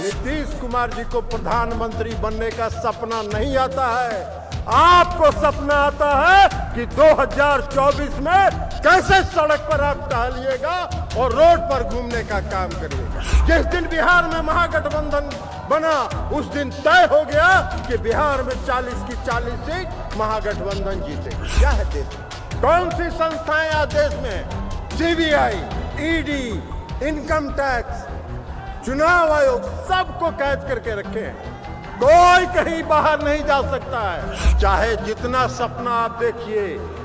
नीतीश कुमार जी को प्रधानमंत्री बनने का सपना नहीं आता है। आपको सपना आता है कि 2024 में कैसे सड़क पर आप टहलिएगा और रोड पर घूमने का काम करिएगा। जिस दिन बिहार में महागठबंधन बना उस दिन तय हो गया कि बिहार में 40 की 40 सीट महागठबंधन जीतेगी। क्या है देश में? कौन सी संस्थाएं आज देश में? सीबीआई, ईडी, इनकम टैक्स, चुनाव आयोग सबको कैद करके रखे हैं। कोई कहीं बाहर नहीं जा सकता है। चाहे जितना सपना आप देखिए,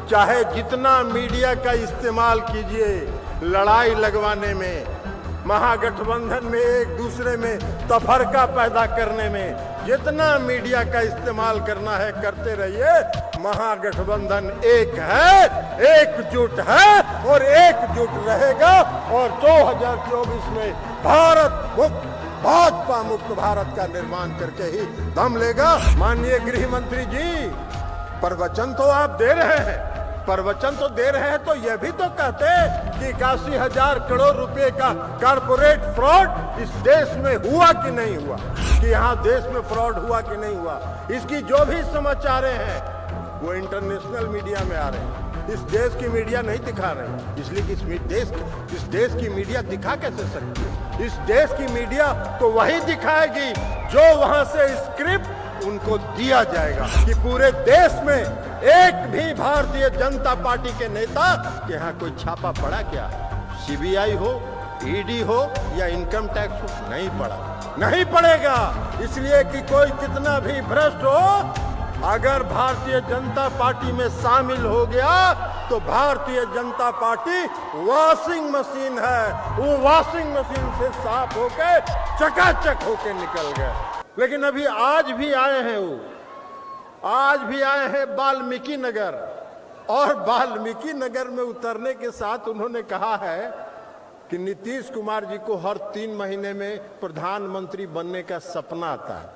चाहे जितना मीडिया का इस्तेमाल कीजिए लड़ाई लगवाने में, महागठबंधन में एक दूसरे में तफरका पैदा करने में, जितना मीडिया का इस्तेमाल करना है करते रहिए। महागठबंधन एक है, एकजुट है और एकजुट रहेगा और 2024 में भारत मुक्त, भाजपा मुक्त भारत का निर्माण करके ही दम लेगा। माननीय गृह मंत्री जी, प्रवचन तो आप दे रहे हैं, प्रवचन तो दे रहे हैं, तो यह भी तो कहते कि 81,000 करोड़ रुपए का कारपोरेट फ्रॉड इस देश में हुआ कि नहीं हुआ, कि यहाँ देश में फ्रॉड हुआ कि नहीं हुआ। इसकी जो भी समाचारें हैं वो इंटरनेशनल मीडिया में आ रहे हैं, इस देश की मीडिया नहीं दिखा रहे हैं। इसलिए कि इस देश की मीडिया दिखा कैसे सकती है? इस देश की मीडिया तो वही दिखाएगी जो वहां से स्क्रिप्ट उनको दिया जाएगा। कि पूरे देश में एक भी भारतीय जनता पार्टी के नेता के यहाँ कोई छापा पड़ा क्या? सीबीआई हो, ईडी हो या इनकम टैक्स हो, नहीं पड़ा, नहीं पड़ेगा। इसलिए कि कोई कितना भी भ्रष्ट हो, अगर भारतीय जनता पार्टी में शामिल हो गया तो Bharatiya Janata party washing machine है, वो वॉशिंग मशीन से साफ होके चकाचक होके निकल गए। लेकिन अभी आज भी आए हैं, वो आज भी आए हैं वाल्मीकि नगर, और वाल्मीकि नगर में उतरने के साथ उन्होंने कहा है कि नीतीश कुमार जी को हर 3 महीने में प्रधानमंत्री बनने का सपना आता है।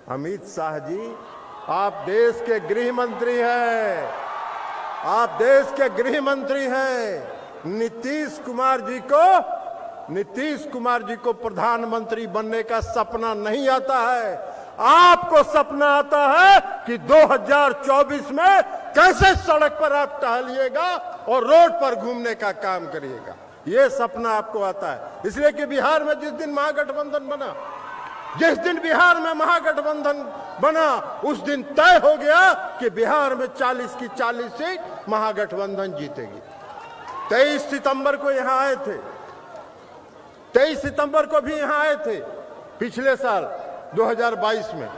अमित शाह जी, आप देश के गृह मंत्री हैं, आप देश के गृह मंत्री हैं। नीतीश कुमार जी को प्रधानमंत्री बनने का सपना नहीं आता है। आपको सपना आता है कि 2024 में कैसे सड़क पर आप टहलिएगा और रोड पर घूमने का काम करिएगा। ये सपना आपको आता है। इसलिए कि बिहार में जिस दिन महागठबंधन बना उस दिन तय हो गया कि बिहार में 40 की 40 सीट महागठबंधन जीतेगी। 23 सितंबर को यहां आए थे, 23 सितंबर को भी यहां आए थे पिछले साल 2022 में।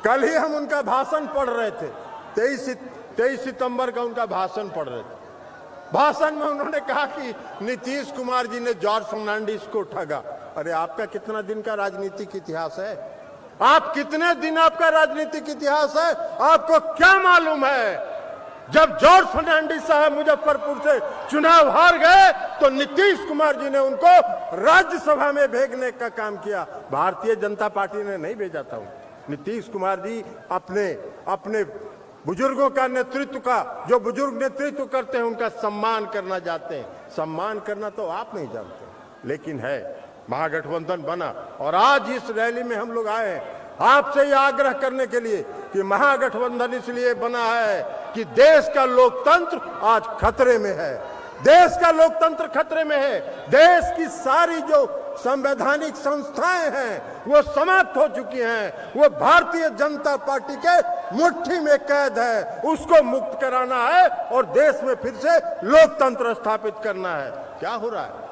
कल ही हम उनका भाषण पढ़ रहे थे, 23 सितंबर का उनका भाषण पढ़ रहे थे। भाषण में उन्होंने कहा कि नीतीश कुमार जी ने जॉर्ज फर्नांडिस को ठगा। अरे आपका कितना दिन का राजनीतिक इतिहास है? आप कितने दिन आपका राजनीतिक इतिहास है? आपको क्या मालूम है? जब जॉर्ज फर्नांडिस साहब मुजफ्फरपुर से चुनाव हार गए तो नीतीश कुमार जी ने उनको राज्यसभा में भेजने का काम किया। भारतीय जनता पार्टी ने नहीं भेजा था। नीतीश कुमार जी अपने बुजुर्गों का नेतृत्व का, जो बुजुर्ग नेतृत्व करते हैं उनका सम्मान करना चाहते हैं। सम्मान करना तो आप नहीं जानते, लेकिन है महागठबंधन बना। और आज इस रैली में हम लोग आए हैं आपसे यह आग्रह करने के लिए कि महागठबंधन इसलिए बना है कि देश का लोकतंत्र आज खतरे में है। देश का लोकतंत्र खतरे में है। देश की सारी जो संवैधानिक संस्थाएं हैं वो समाप्त हो चुकी हैं। वो भारतीय जनता पार्टी के मुट्ठी में कैद है। उसको मुक्त कराना है और देश में फिर से लोकतंत्र स्थापित करना है। क्या हो रहा है?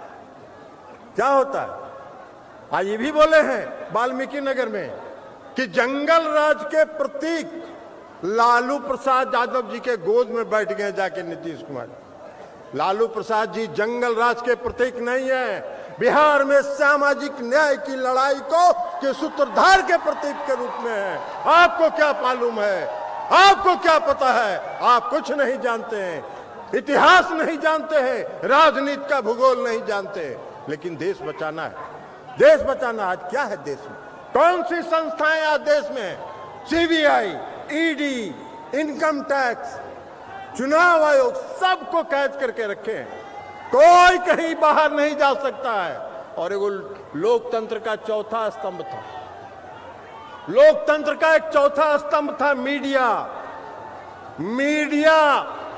क्या होता है? आज ये भी बोले हैं वाल्मीकि नगर में कि जंगल राज के प्रतीक लालू प्रसाद यादव जी के गोद में बैठ गए जाके नीतीश कुमार। लालू प्रसाद जी जंगल राज के प्रतीक नहीं है, बिहार में सामाजिक न्याय की लड़ाई के सूत्रधार के प्रतीक के रूप में है। आपको क्या मालूम है? आपको क्या पता है? आप कुछ नहीं जानते हैं, इतिहास नहीं जानते हैं, राजनीति का भूगोल नहीं जानते हैं। लेकिन देश बचाना है, देश बचाना। आज क्या है देश में? कौन सी संस्थाएं आज देश में? सीबीआई, ईडी, इनकम टैक्स, चुनाव आयोग सबको कैद करके रखे हैं। कोई कहीं बाहर नहीं जा सकता है। और एगो लोकतंत्र का चौथा स्तंभ था। लोकतंत्र का एक चौथा स्तंभ था मीडिया। मीडिया,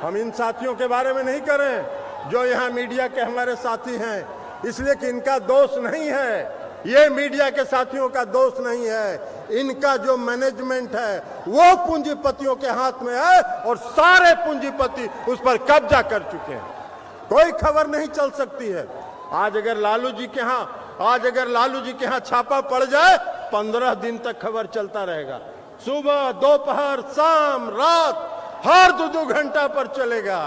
हम इन साथियों के बारे में नहीं करें जो यहां मीडिया के हमारे साथी हैं, इसलिए कि इनका दोष नहीं है, ये मीडिया के साथियों का दोष नहीं है। इनका जो मैनेजमेंट है वो पूंजीपतियों के हाथ में है और सारे पूंजीपति उस पर कब्जा कर चुके हैं। कोई खबर नहीं चल सकती है। आज अगर लालू जी के यहाँ छापा पड़ जाए, 15 दिन तक खबर चलता रहेगा। सुबह, दोपहर, शाम, रात, हर 2-2 घंटा पर चलेगा।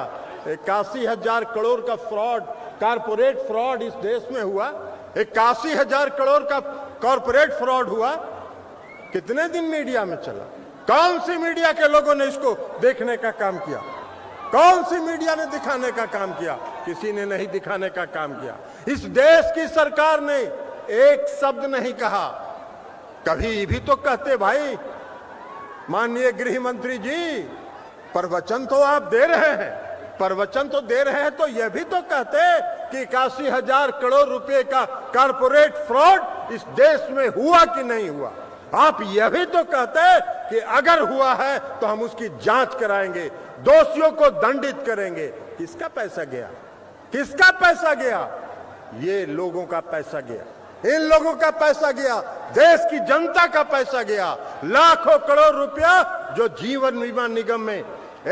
81,000 करोड़ का फ्रॉड, कारपोरेट फ्रॉड इस देश में हुआ। 81,000 करोड़ का कॉर्पोरेट फ्रॉड हुआ। कितने दिन मीडिया में चला? कौन सी मीडिया के लोगों ने इसको देखने का काम किया? कौन सी मीडिया ने दिखाने का काम किया? किसी ने नहीं दिखाने का काम किया। इस देश की सरकार ने एक शब्द नहीं कहा। कभी भी तो कहते भाई माननीय गृह मंत्री जी, प्रवचन तो आप दे रहे हैं, प्रवचन तो दे रहे हैं, तो यह भी तो कहते कि 81,000 करोड़ रुपए का कॉर्पोरेट फ्रॉड इस देश में हुआ कि नहीं हुआ। आप यह भी तो कहते कि अगर हुआ है तो हम उसकी जांच कराएंगे, दोषियों को दंडित करेंगे। किसका पैसा गया? किसका पैसा गया? ये लोगों का पैसा गया, इन लोगों का पैसा गया, देश की जनता का पैसा गया। लाखों करोड़ रुपया जो जीवन बीमा निगम में,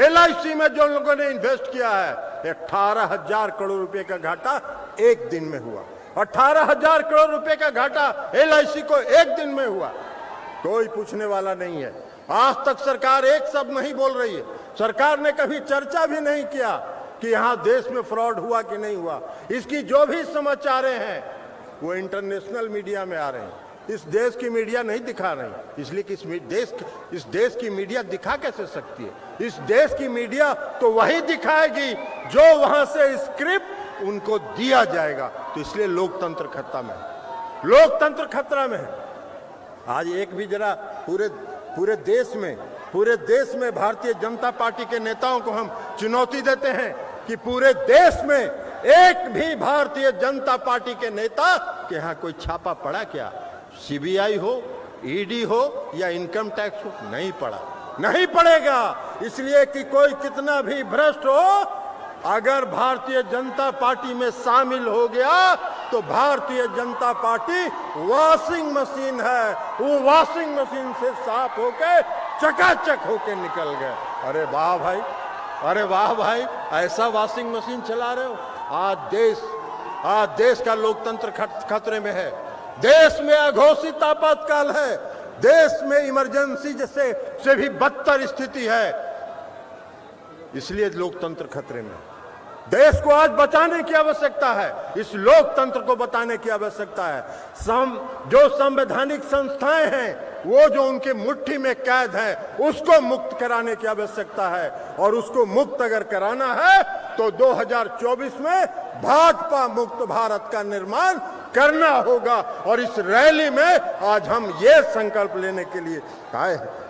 LIC में जो लोगों ने इन्वेस्ट किया है, 18,000 करोड़ रुपए का घाटा एक दिन में हुआ। 18,000 करोड़ रुपए का घाटा LIC को एक दिन में हुआ। कोई पूछने वाला नहीं है। आज तक सरकार एक शब्द नहीं बोल रही है। सरकार ने कभी चर्चा भी नहीं किया कि यहां देश में फ्रॉड हुआ कि नहीं हुआ। इसकी जो भी समाचारें हैं वो इंटरनेशनल मीडिया में आ रहे हैं। इस देश की मीडिया नहीं दिखा रही, इसलिए कि इस देश की मीडिया दिखा कैसे सकती है? इस देश की मीडिया तो वही दिखाएगी जो वहां से स्क्रिप्ट उनको दिया जाएगा। तो इसलिए लोकतंत्र खतरा में है, लोकतंत्र खतरा में है। आज एक भी जरा पूरे देश में भारतीय जनता पार्टी के नेताओं को हम चुनौती देते हैं कि पूरे देश में एक भी भारतीय जनता पार्टी के नेता के यहाँ कोई छापा पड़ा क्या? CBI हो, ED हो या इनकम टैक्स हो, नहीं पड़ा, नहीं पड़ेगा। इसलिए कि कोई कितना भी भ्रष्ट हो, अगर भारतीय जनता पार्टी में शामिल हो गया तो Bharatiya Janata party washing machine है, वो वॉशिंग मशीन से साफ होके चकाचक होके निकल गए। अरे वाह भाई, अरे वाह भाई, ऐसा वॉशिंग मशीन चला रहे हो। आज देश का लोकतंत्र खतरे में है। देश में अघोषित आपातकाल है, देश में इमरजेंसी जैसे से भी बदतर स्थिति है। इसलिए लोकतंत्र खतरे में। देश को आज बचाने की आवश्यकता है, इस लोकतंत्र को बचाने की आवश्यकता है। जो संवैधानिक संस्थाएं हैं वो जो उनकी मुट्ठी में कैद है, उसको मुक्त कराने की आवश्यकता है। और उसको मुक्त अगर कराना है तो 2024 में भाजपा मुक्त भारत का निर्माण करना होगा। और इस रैली में आज हम ये संकल्प लेने के लिए आए हैं।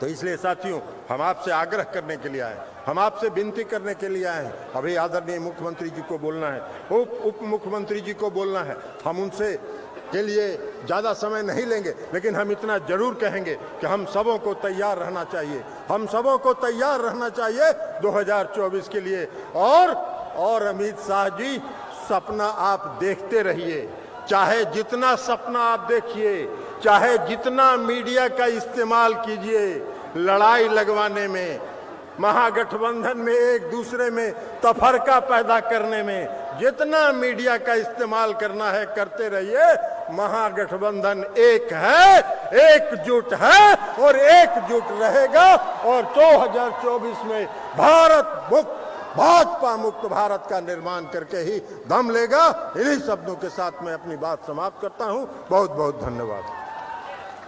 तो इसलिए साथियों, हम आपसे आग्रह करने के लिए आए, हम आपसे विनती करने के लिए आए हैं। अभी आदरणीय मुख्यमंत्री जी को बोलना है, उप मुख्यमंत्री जी को बोलना है। हम उनसे के लिए ज़्यादा समय नहीं लेंगे, लेकिन हम इतना जरूर कहेंगे कि हम सबों को तैयार रहना चाहिए, हम सबों को तैयार रहना चाहिए 2024 के लिए। और अमित शाह जी, सपना आप देखते रहिए, चाहे जितना सपना आप देखिए, चाहे जितना मीडिया का इस्तेमाल कीजिए लड़ाई लगवाने में, महागठबंधन में एक दूसरे में तफरका पैदा करने में, जितना मीडिया का इस्तेमाल करना है करते रहिए। महागठबंधन एक है, एकजुट है और एकजुट रहेगा। और 2024 में भाजपा मुक्त भारत का निर्माण करके ही दम लेगा। इन्हीं शब्दों के साथ मैं अपनी बात समाप्त करता हूं। बहुत बहुत धन्यवाद।